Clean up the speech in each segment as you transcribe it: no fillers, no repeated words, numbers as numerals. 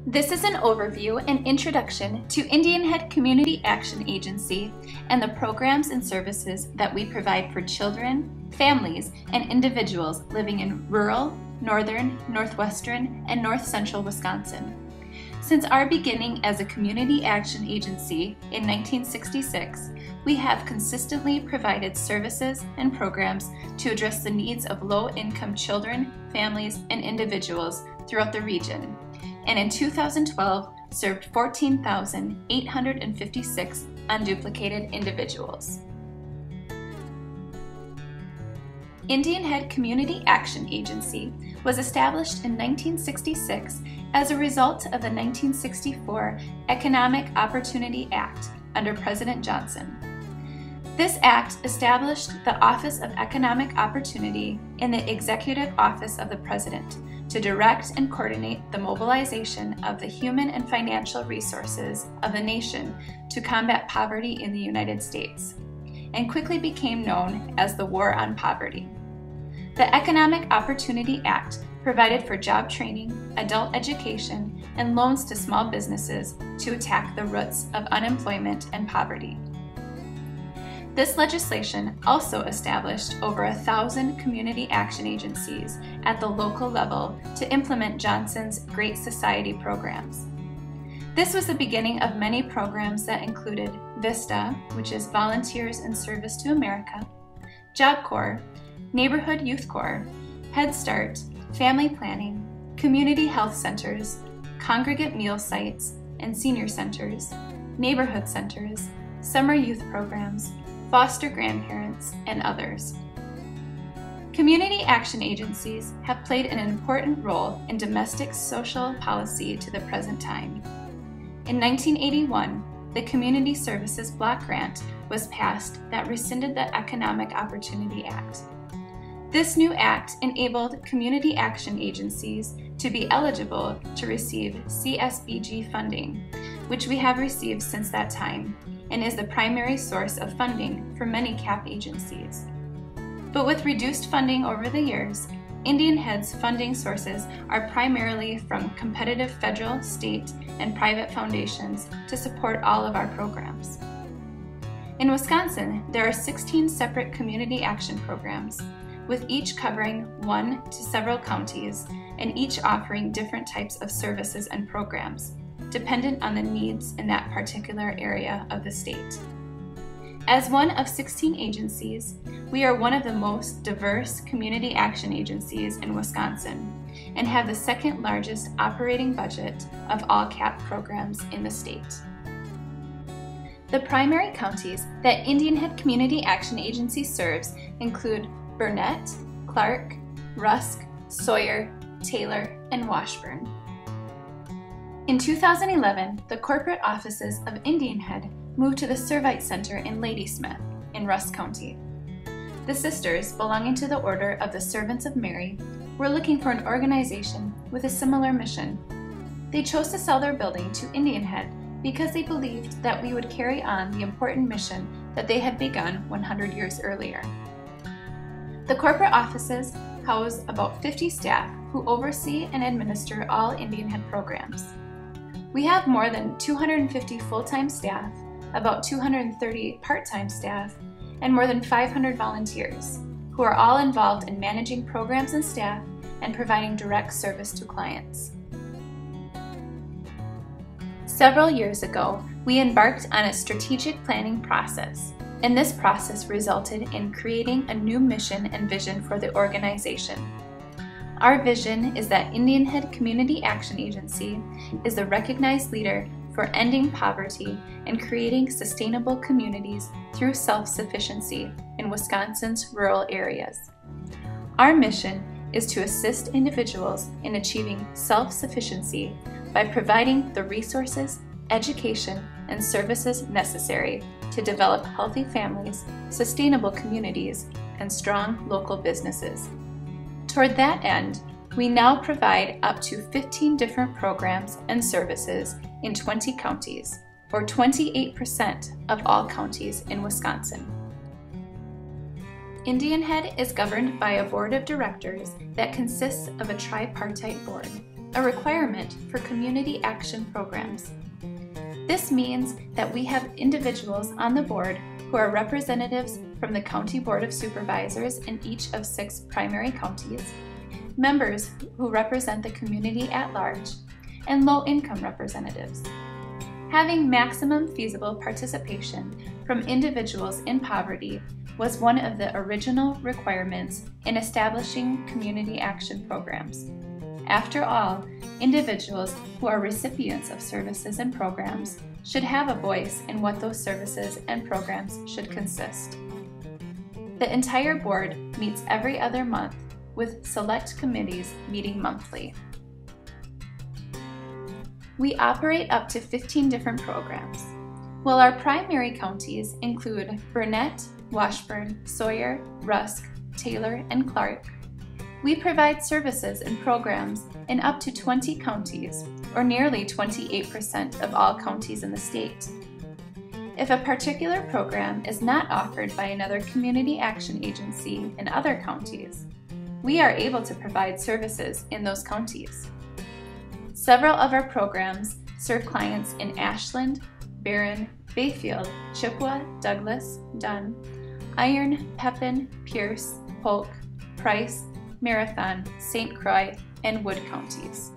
This is an overview and introduction to Indianhead Community Action Agency and the programs and services that we provide for children, families, and individuals living in rural, northern, northwestern, and north central Wisconsin. Since our beginning as a community action agency in 1966, we have consistently provided services and programs to address the needs of low-income children, families, and individuals throughout the region, and in 2012 served 14,856 unduplicated individuals. Indianhead Community Action Agency was established in 1966 as a result of the 1964 Economic Opportunity Act under President Johnson. This act established the Office of Economic Opportunity in the Executive Office of the President to direct and coordinate the mobilization of the human and financial resources of the nation to combat poverty in the United States, and quickly became known as the War on Poverty. The Economic Opportunity Act provided for job training, adult education, and loans to small businesses to attack the roots of unemployment and poverty. This legislation also established over 1,000 community action agencies at the local level to implement Johnson's Great Society programs. This was the beginning of many programs that included VISTA, which is Volunteers in Service to America, Job Corps, Neighborhood Youth Corps, Head Start, Family Planning, Community Health Centers, Congregate Meal Sites and Senior Centers, Neighborhood Centers, Summer Youth Programs, Foster Grandparents, and others. Community action agencies have played an important role in domestic social policy to the present time. In 1981, the Community Services Block Grant was passed that rescinded the Economic Opportunity Act. This new act enabled community action agencies to be eligible to receive CSBG funding, which we have received since that time, and is the primary source of funding for many CAP agencies. But with reduced funding over the years, Indianhead's funding sources are primarily from competitive federal, state, and private foundations to support all of our programs. In Wisconsin, there are 16 separate community action programs, with each covering 1 to several counties and each offering different types of services and programs, dependent on the needs in that particular area of the state. As one of 16 agencies, we are one of the most diverse community action agencies in Wisconsin and have the second largest operating budget of all CAP programs in the state. The primary counties that Indianhead Community Action Agency serves include Burnett, Clark, Rusk, Sawyer, Taylor, and Washburn. In 2011, the corporate offices of Indianhead moved to the Servite Center in Ladysmith in Rusk County. The sisters, belonging to the Order of the Servants of Mary, were looking for an organization with a similar mission. They chose to sell their building to Indianhead because they believed that we would carry on the important mission that they had begun 100 years earlier. The corporate offices house about 50 staff who oversee and administer all Indianhead programs. We have more than 250 full-time staff, about 230 part-time staff, and more than 500 volunteers, who are all involved in managing programs and staff and providing direct service to clients. Several years ago, we embarked on a strategic planning process, and this process resulted in creating a new mission and vision for the organization. Our vision is that Indianhead Community Action Agency is the recognized leader for ending poverty and creating sustainable communities through self-sufficiency in Wisconsin's rural areas. Our mission is to assist individuals in achieving self-sufficiency by providing the resources, education, and services necessary to develop healthy families, sustainable communities, and strong local businesses. Toward that end, we now provide up to 15 different programs and services in 20 counties, or 28% of all counties in Wisconsin. Indianhead is governed by a board of directors that consists of a tripartite board. a requirement for community action programs. This means that we have individuals on the board who are representatives from the County Board of Supervisors in each of 6 primary counties, members who represent the community at large, and low-income representatives. Having maximum feasible participation from individuals in poverty was one of the original requirements in establishing community action programs. After all, individuals who are recipients of services and programs should have a voice in what those services and programs should consist. The entire board meets every other month, with select committees meeting monthly. We operate up to 15 different programs. While our primary counties include Burnett, Washburn, Sawyer, Rusk, Taylor, and Clark, we provide services and programs in up to 20 counties, or nearly 28% of all counties in the state. If a particular program is not offered by another community action agency in other counties, we are able to provide services in those counties. Several of our programs serve clients in Ashland, Barron, Bayfield, Chippewa, Douglas, Dunn, Iron, Pepin, Pierce, Polk, Price, Marathon, St. Croix, and Wood counties.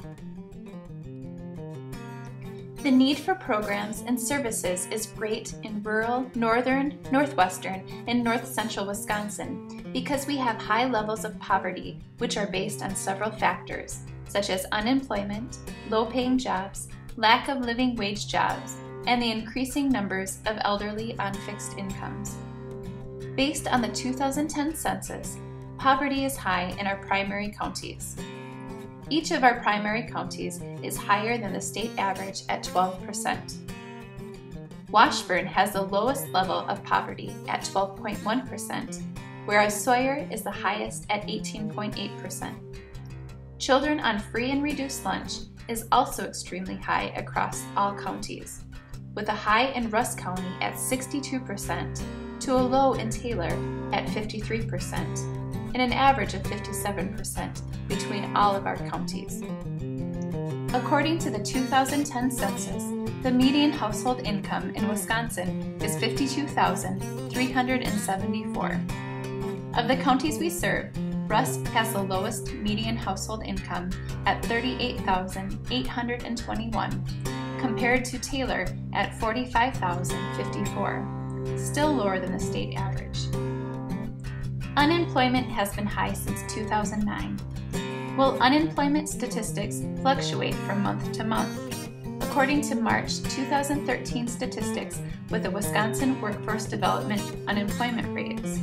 The need for programs and services is great in rural, northern, northwestern, and north central Wisconsin because we have high levels of poverty, which are based on several factors, such as unemployment, low-paying jobs, lack of living wage jobs, and the increasing numbers of elderly on fixed incomes. Based on the 2010 census, poverty is high in our primary counties. Each of our primary counties is higher than the state average at 12%. Washburn has the lowest level of poverty at 12.1%, whereas Sawyer is the highest at 18.8%. Children on free and reduced lunch is also extremely high across all counties, with a high in Rusk County at 62% to a low in Taylor at 53%, and an average of 57% between all of our counties. According to the 2010 census, the median household income in Wisconsin is $52,374. Of the counties we serve, Rusk has the lowest median household income at $38,821, compared to Taylor at $45,054, still lower than the state average. Unemployment has been high since 2009. While unemployment statistics fluctuate from month to month, according to March 2013 statistics with the Wisconsin Workforce Development unemployment rates,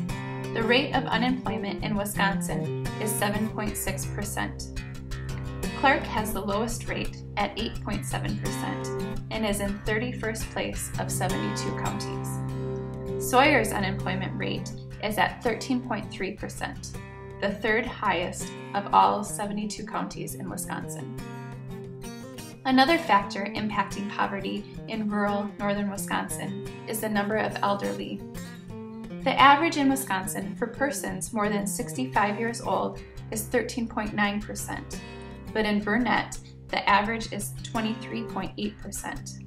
the rate of unemployment in Wisconsin is 7.6%. Clark has the lowest rate at 8.7% and is in 31st place of 72 counties. Sawyer's unemployment rate is at 13.3%, the third highest of all 72 counties in Wisconsin. Another factor impacting poverty in rural northern Wisconsin is the number of elderly. The average in Wisconsin for persons more than 65 years old is 13.9%, but in Burnett, the average is 23.8%.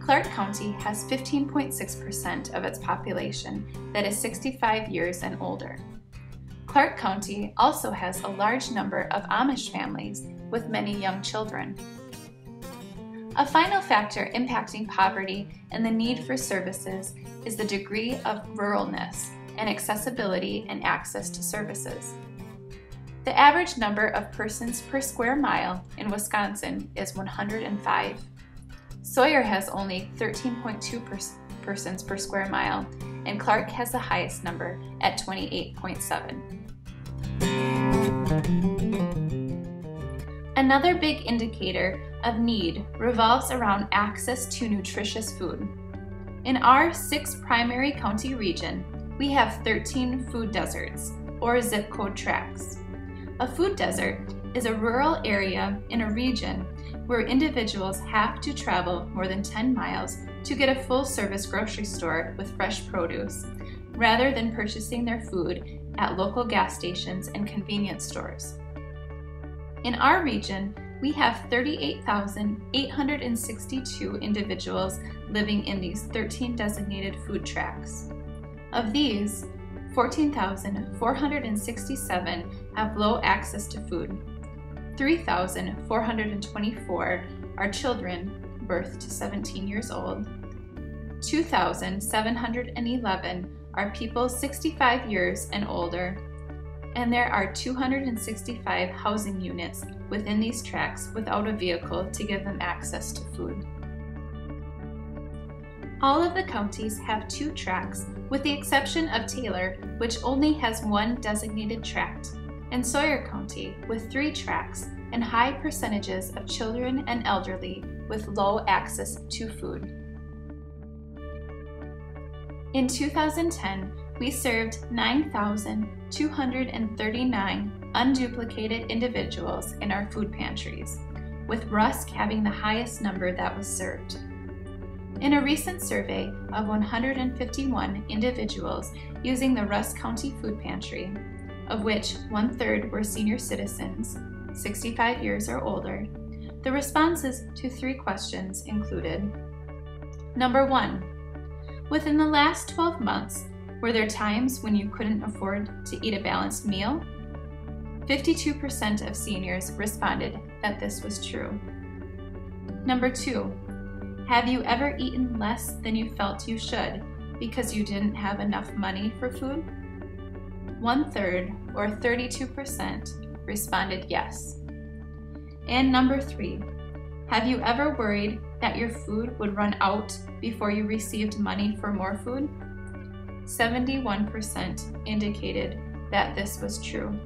Clark County has 15.6% of its population that is 65 years and older. Clark County also has a large number of Amish families with many young children. A final factor impacting poverty and the need for services is the degree of ruralness and accessibility and access to services. The average number of persons per square mile in Wisconsin is 105. Sawyer has only 13.2 persons per square mile, and Clark has the highest number at 28.7. Another big indicator of need revolves around access to nutritious food. In our 6 primary county region, we have 13 food deserts, or zip code tracts. A food desert is a rural area in a region where individuals have to travel more than 10 miles to get a full-service grocery store with fresh produce, rather than purchasing their food at local gas stations and convenience stores. In our region, we have 38,862 individuals living in these 13 designated food tracts. Of these, 14,467 have low access to food. 3,424 are children birth to 17 years old. 2,711 are people 65 years and older. And there are 265 housing units within these tracts without a vehicle to give them access to food. All of the counties have 2 tracts, with the exception of Taylor, which only has 1 designated tract, and Sawyer County with 3 tracts and high percentages of children and elderly with low access to food. In 2010, we served 9,239 unduplicated individuals in our food pantries, with Rusk having the highest number that was served. In a recent survey of 151 individuals using the Rusk County Food Pantry, of which 1/3 were senior citizens, 65 years or older, the responses to 3 questions included: Number 1, within the last 12 months, were there times when you couldn't afford to eat a balanced meal? 52% of seniors responded that this was true. Number 2, have you ever eaten less than you felt you should because you didn't have enough money for food? 1/3, or 32%, responded yes. And number 3, have you ever worried that your food would run out before you received money for more food? 71% indicated that this was true.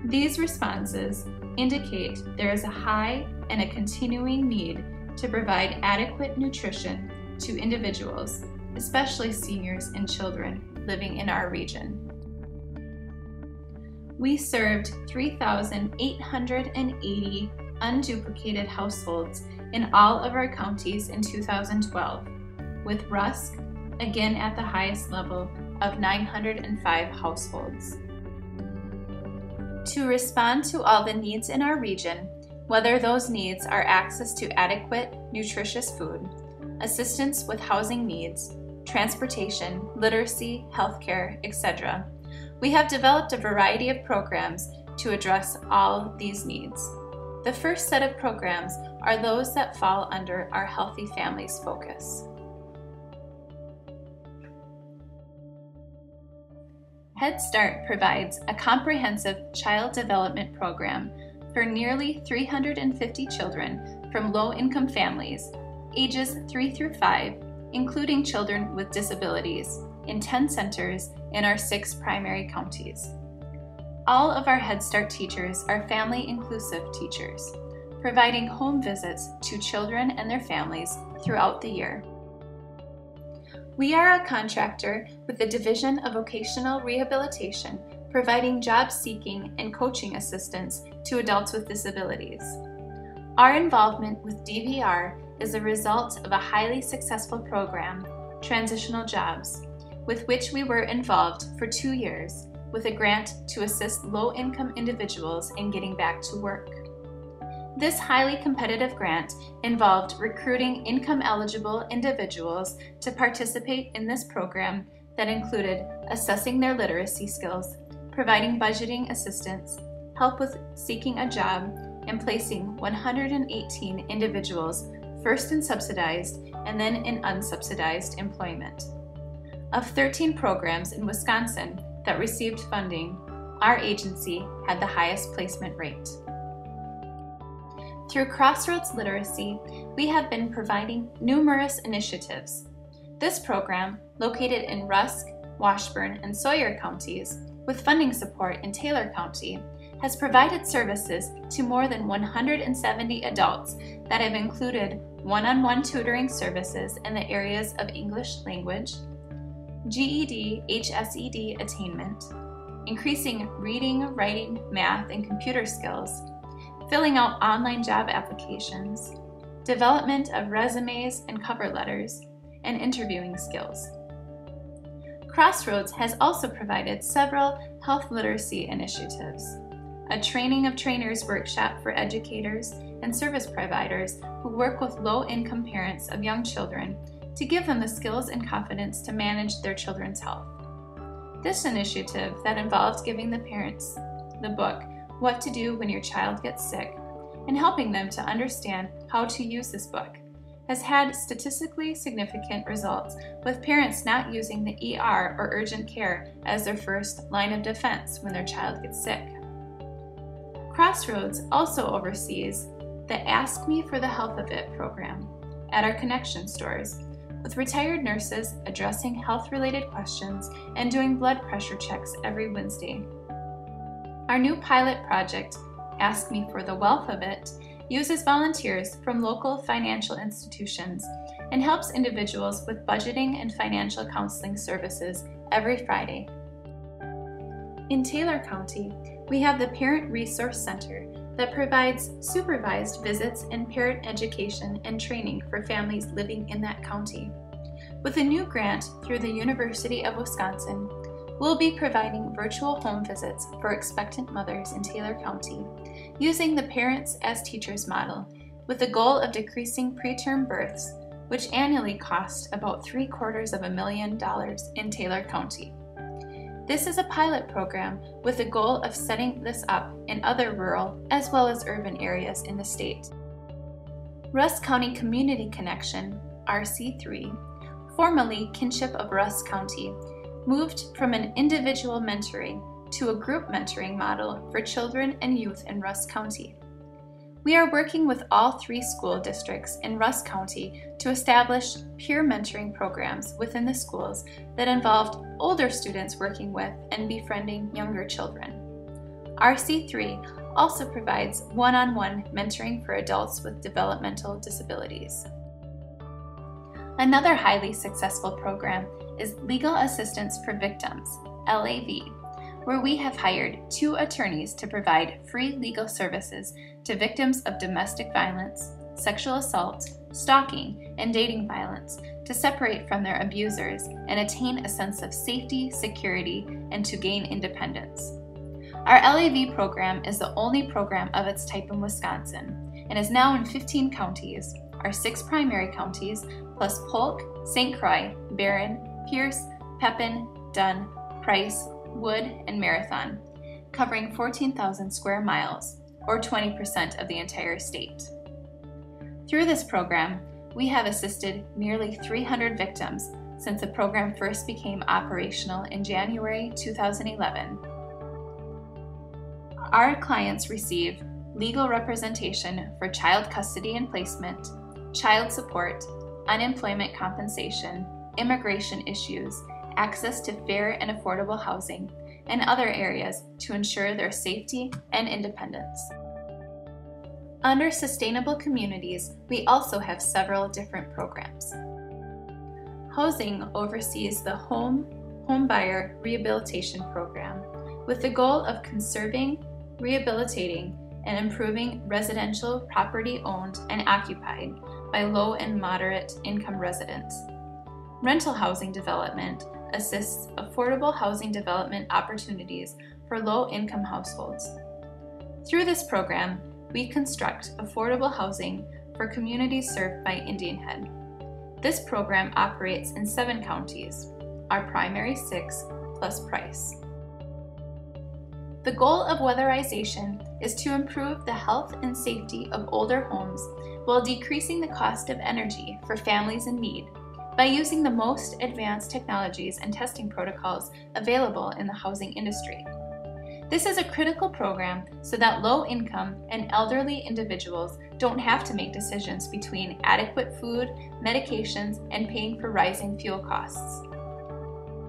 These responses indicate there is a high and a continuing need to provide adequate nutrition to individuals, especially seniors and children living in our region. We served 3,880 unduplicated households in all of our counties in 2012, with Rusk again at the highest level of 905 households. To respond to all the needs in our region, whether those needs are access to adequate, nutritious food, assistance with housing needs, transportation, literacy, healthcare, etc., we have developed a variety of programs to address all these needs. The first set of programs are those that fall under our Healthy Families focus. Head Start provides a comprehensive child development program for nearly 350 children from low-income families, ages 3 through 5, including children with disabilities, in 10 centers in our 6 primary counties. All of our Head Start teachers are family-inclusive teachers, providing home visits to children and their families throughout the year. We are a contractor with the Division of Vocational Rehabilitation, providing job-seeking and coaching assistance to adults with disabilities. Our involvement with DVR is a result of a highly successful program, Transitional Jobs, with which we were involved for 2 years with a grant to assist low-income individuals in getting back to work. This highly competitive grant involved recruiting income-eligible individuals to participate in this program that included assessing their literacy skills, providing budgeting assistance, help with seeking a job, and placing 118 individuals first in subsidized and then in unsubsidized employment. Of 13 programs in Wisconsin that received funding, our agency had the highest placement rate. Through Crossroads Literacy, we have been providing numerous initiatives. This program, located in Rusk, Washburn, and Sawyer counties, with funding support in Taylor County, has provided services to more than 170 adults that have included one-on-one tutoring services in the areas of English language, GED, HSED attainment, increasing reading, writing, math, and computer skills, filling out online job applications, development of resumes and cover letters, and interviewing skills. Crossroads has also provided several health literacy initiatives, a training of trainers workshop for educators and service providers who work with low-income parents of young children to give them the skills and confidence to manage their children's health. This initiative that involved giving the parents the book, What to Do When Your Child Gets Sick, and helping them to understand how to use this book, has had statistically significant results with parents not using the ER or urgent care as their first line of defense when their child gets sick. Crossroads also oversees the Ask Me for the Health of It program at our Connection stores, with retired nurses addressing health-related questions and doing blood pressure checks every Wednesday. Our new pilot project, Ask Me for the Wealth of It, uses volunteers from local financial institutions and helps individuals with budgeting and financial counseling services every Friday. In Taylor County, we have the Parent Resource Center that provides supervised visits and parent education and training for families living in that county. With a new grant through the University of Wisconsin, we'll be providing virtual home visits for expectant mothers in Taylor County, using the Parents as Teachers model, with the goal of decreasing preterm births, which annually cost about $750,000 in Taylor County. This is a pilot program with the goal of setting this up in other rural as well as urban areas in the state. Rusk County Community Connection, RC3, formerly Kinship of Rusk County, moved from an individual mentoring to a group mentoring model for children and youth in Rusk County. We are working with all 3 school districts in Rusk County to establish peer mentoring programs within the schools that involved older students working with and befriending younger children. RC3 also provides one-on-one mentoring for adults with developmental disabilities. Another highly successful program is Legal Assistance for Victims, LAV, where we have hired 2 attorneys to provide free legal services to victims of domestic violence, sexual assault, stalking, and dating violence to separate from their abusers and attain a sense of safety, security, and to gain independence. Our LAV program is the only program of its type in Wisconsin and is now in 15 counties, our 6 primary counties, plus Polk, St. Croix, Barron, Pierce, Pepin, Dunn, Price, Wood, and Marathon, covering 14,000 square miles, or 20% of the entire state. Through this program, we have assisted nearly 300 victims since the program first became operational in January 2011. Our clients receive legal representation for child custody and placement, child support, unemployment compensation, immigration issues, access to fair and affordable housing, and other areas to ensure their safety and independence. Under Sustainable Communities, we also have several different programs. Housing oversees the Home Buyer Rehabilitation Program with the goal of conserving, rehabilitating, and improving residential property owned and occupied by low and moderate income residents. Rental housing development assists affordable housing development opportunities for low-income households. Through this program, we construct affordable housing for communities served by Indianhead. This program operates in 7 counties, our primary 6 plus Price. The goal of weatherization is to improve the health and safety of older homes while decreasing the cost of energy for families in need by using the most advanced technologies and testing protocols available in the housing industry. This is a critical program so that low-income and elderly individuals don't have to make decisions between adequate food, medications, and paying for rising fuel costs.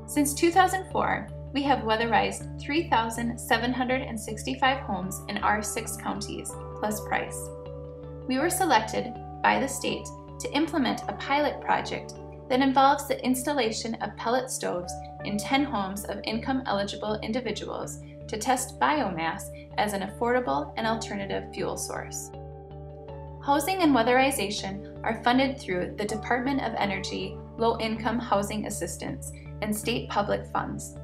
Since 2004, we have weatherized 3,765 homes in our 6 counties, plus Price. We were selected by the state to implement a pilot project that involves the installation of pellet stoves in 10 homes of income-eligible individuals to test biomass as an affordable and alternative fuel source. Housing and weatherization are funded through the Department of Energy Low-Income Housing Assistance and state public funds.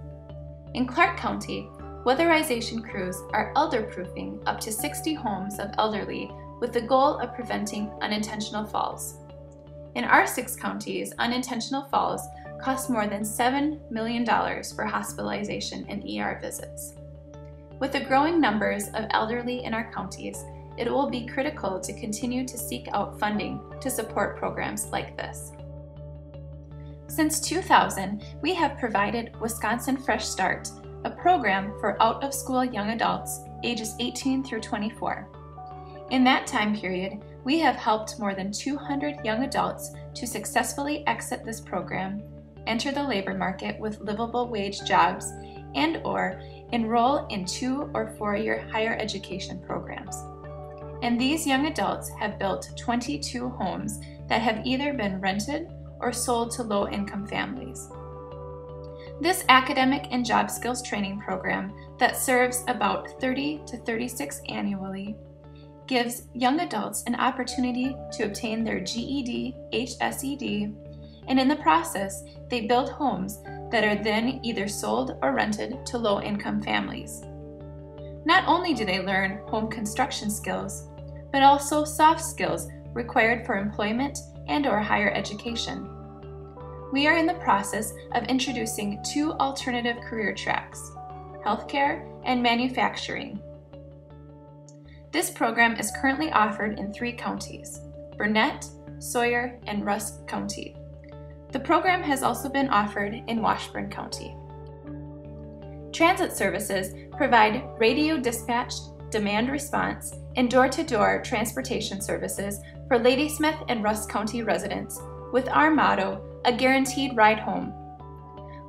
In Clark County, weatherization crews are elder-proofing up to 60 homes of elderly with the goal of preventing unintentional falls. In our 6 counties, unintentional falls cost more than $7 million for hospitalization and ER visits. With the growing numbers of elderly in our counties, it will be critical to continue to seek out funding to support programs like this. Since 2000, we have provided Wisconsin Fresh Start, a program for out-of-school young adults ages 18 through 24. In that time period, we have helped more than 200 young adults to successfully exit this program, enter the labor market with livable wage jobs, and/or enroll in 2- or 4-year higher education programs. And these young adults have built 22 homes that have either been rented or sold to low-income families. This academic and job skills training program that serves about 30 to 36 annually gives young adults an opportunity to obtain their GED, HSED, and in the process, they build homes that are then either sold or rented to low-income families. Not only do they learn home construction skills, but also soft skills required for employment and/or higher education. We are in the process of introducing 2 alternative career tracks, healthcare and manufacturing. This program is currently offered in 3 counties, Burnett, Sawyer, and Rusk County. The program has also been offered in Washburn County. Transit services provide radio dispatch, demand response, and door-to-door transportation services for Ladysmith and Rusk County residents with our motto, a guaranteed ride home.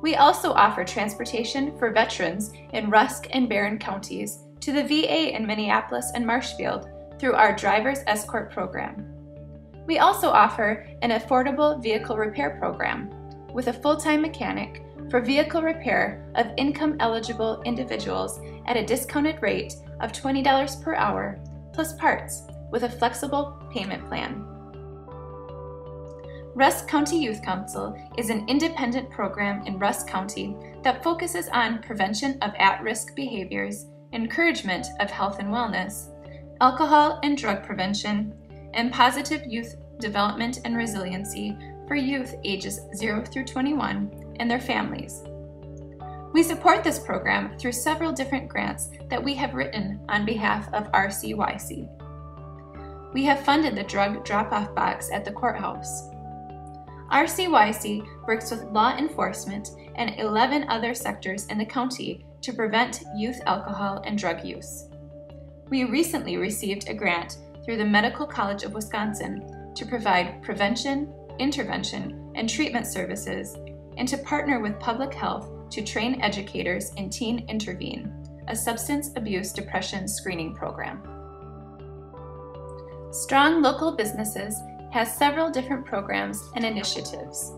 We also offer transportation for veterans in Rusk and Barron counties to the VA in Minneapolis and Marshfield through our Driver's Escort program. We also offer an affordable vehicle repair program with a full-time mechanic for vehicle repair of income-eligible individuals at a discounted rate of $20 per hour plus parts with a flexible payment plan. Rusk County Youth Council is an independent program in Rusk County that focuses on prevention of at-risk behaviors, encouragement of health and wellness, alcohol and drug prevention, and positive youth development and resiliency for youth ages 0 through 21 and their families. We support this program through several different grants that we have written on behalf of RCYC. We have funded the drug drop-off box at the courthouse. RCYC works with law enforcement and 11 other sectors in the county to prevent youth alcohol and drug use. We recently received a grant through the Medical College of Wisconsin to provide prevention, intervention, and treatment services, and to partner with public health to train educators in Teen Intervene, a substance abuse depression screening program. Strong Local Businesses has several different programs and initiatives.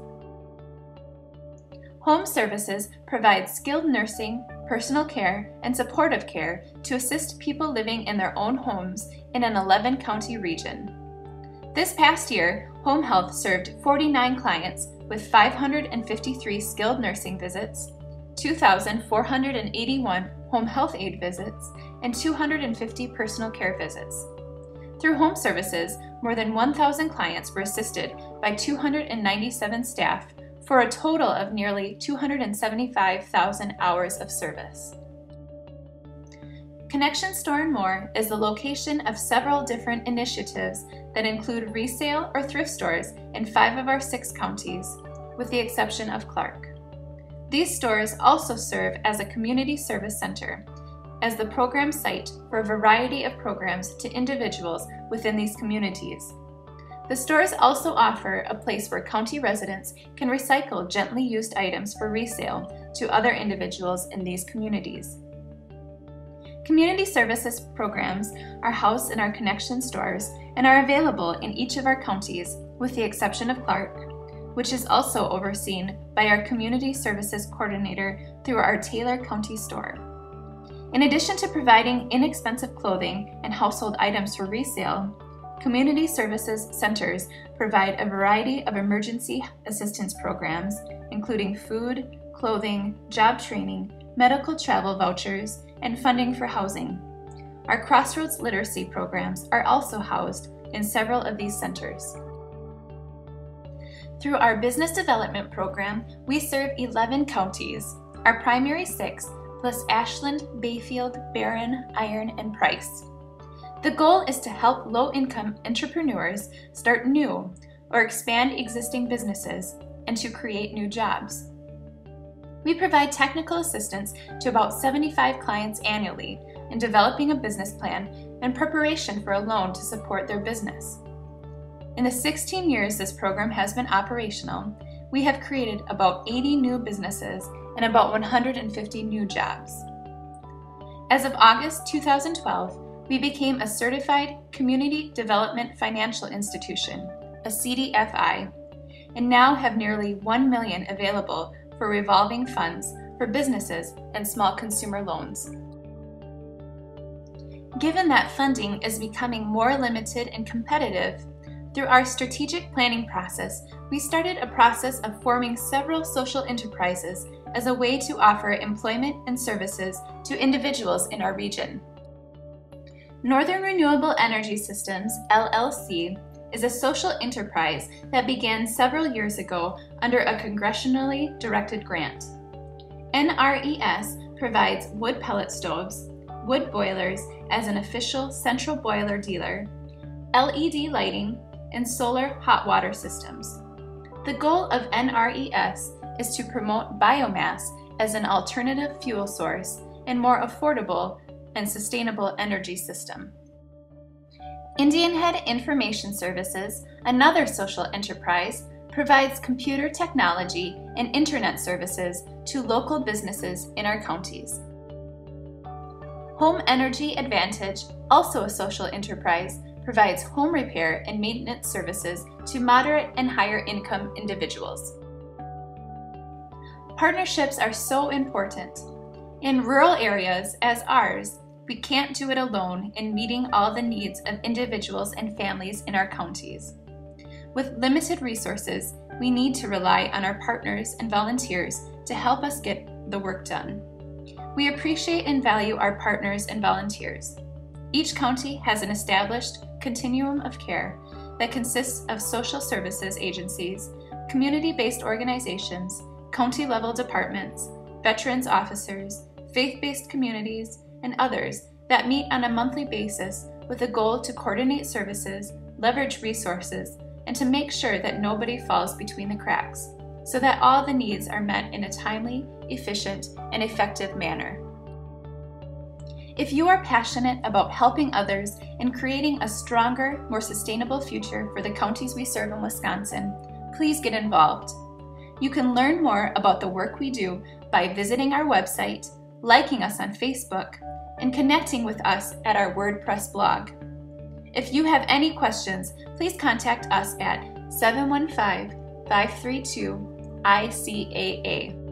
Home Services provides skilled nursing, personal care, and supportive care to assist people living in their own homes in an 11-county region. This past year, Home Health served 49 clients with 553 skilled nursing visits, 2,481 home health aid visits, and 250 personal care visits. Through Home Services, more than 1,000 clients were assisted by 297 staff for a total of nearly 275,000 hours of service. Connection Store & More is the location of several different initiatives that include resale or thrift stores in 5 of our 6 counties, with the exception of Clark. These stores also serve as a community service center, as the program site for a variety of programs to individuals within these communities. The stores also offer a place where county residents can recycle gently used items for resale to other individuals in these communities. Community services programs are housed in our Connection stores and are available in each of our counties, with the exception of Clark, which is also overseen by our Community Services Coordinator through our Taylor County store. In addition to providing inexpensive clothing and household items for resale, Community Services Centers provide a variety of emergency assistance programs, including food, clothing, job training, medical travel vouchers, and funding for housing. Our Crossroads literacy programs are also housed in several of these centers. Through our business development program, we serve 11 counties, our primary 6, plus Ashland, Bayfield, Barron, Iron, and Price. The goal is to help low-income entrepreneurs start new or expand existing businesses and to create new jobs. We provide technical assistance to about 75 clients annually in developing a business plan and preparation for a loan to support their business. In the 16 years this program has been operational, we have created about 80 new businesses and about 150 new jobs. As of August 2012, we became a Certified Community Development Financial Institution, a CDFI, and now have nearly $1 million available for revolving funds for businesses and small consumer loans. Given that funding is becoming more limited and competitive, through our strategic planning process, we started a process of forming several social enterprises as a way to offer employment and services to individuals in our region. Northern Renewable Energy Systems, LLC, is a social enterprise that began several years ago under a congressionally directed grant. NRES provides wood pellet stoves, wood boilers as an official central boiler dealer, LED lighting, and solar hot water systems. The goal of NRES is to promote biomass as an alternative fuel source and more affordable and sustainable energy system. Indianhead Information Services, another social enterprise, provides computer technology and internet services to local businesses in our counties. Home Energy Advantage, also a social enterprise, provides home repair and maintenance services to moderate and higher income individuals. Partnerships are so important. In rural areas as ours, we can't do it alone in meeting all the needs of individuals and families in our counties. With limited resources, we need to rely on our partners and volunteers to help us get the work done. We appreciate and value our partners and volunteers. Each county has an established continuum of care that consists of social services agencies, community-based organizations, county-level departments, veterans officers, faith-based communities, and others that meet on a monthly basis with a goal to coordinate services, leverage resources, and to make sure that nobody falls between the cracks, so that all the needs are met in a timely, efficient, and effective manner. If you are passionate about helping others and creating a stronger, more sustainable future for the counties we serve in Wisconsin, please get involved. You can learn more about the work we do by visiting our website, liking us on Facebook, and connecting with us at our WordPress blog. If you have any questions, please contact us at 715-532-ICAA.